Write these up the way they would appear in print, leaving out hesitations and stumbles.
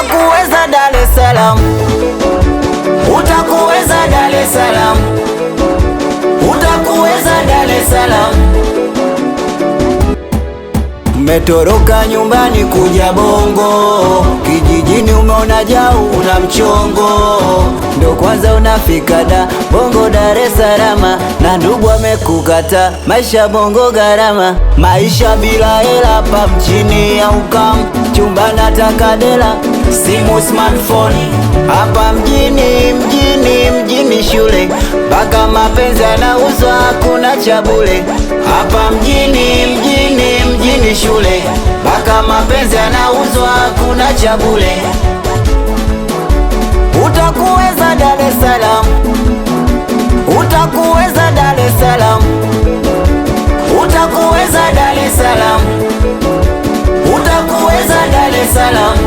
utakuweza Dar es Salaam, utakuweza Dar es Salaam, utakuweza Dar es Salaam. Umetoroka nyumbani kuja Bongo, kijijini umeona jau una mchongo, ndo kwanza unafika da Bongo Dar es Salaam, na ndugu amekukata maisha Bongo gharama, maisha bila hela pa mjini au kam chumba nataka dela, simu smartphone hapa mjini shule mpaka mapenzi yanauzwa hakuna cha bure, hapa mjini shule mpaka mapenzi yanauzwa hakuna cha bure. Utakuweza Dar es Salaam, utakuweza Dar es Salaam, utakuweza Dar es Salaam, utakuweza Dar es Salaam.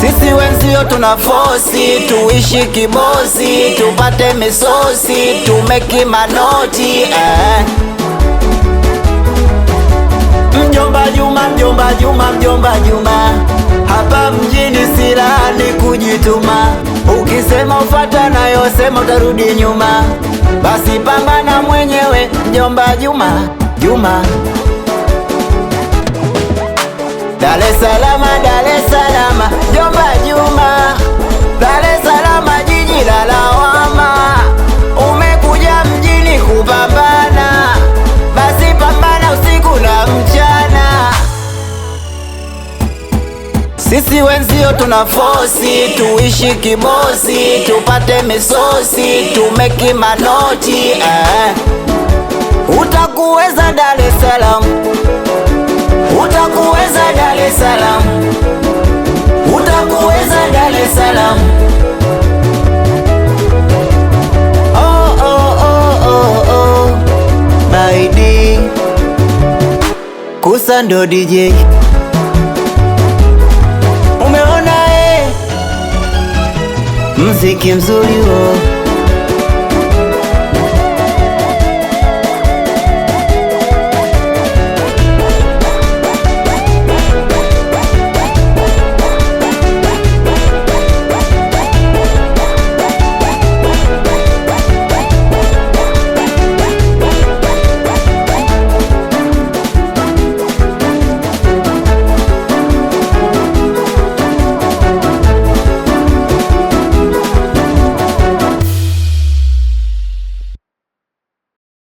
Sisi wenzio tuna fosi, tuishi kibosi, tupate misosi, tumeki manoti Mjomba Juma, mjomba Juma, mjomba Juma, hapa mjini silani kujituma, ukisema ufata nayo sema utarudi nyuma, basi pambana mwenyewe mjomba Juma, Juma. Dar es Salaam, Dar es Salaam, mjomba Juma, Dar es Salaam jiji la lawama, umekuja mjini kupambana, basi pambana usiku na mchana. Sisi wenzio tuna fosi, tuishi kibosi, tupate misosi, tumeki manoti Utakuweza Dar es Salaam, utakuweza Dar es Salaam, utakuweza Dar es Salaam. Oh, oh, oh, oh, oh. Baidi Kusa ndo DJ. Umeona mziki mzuri wo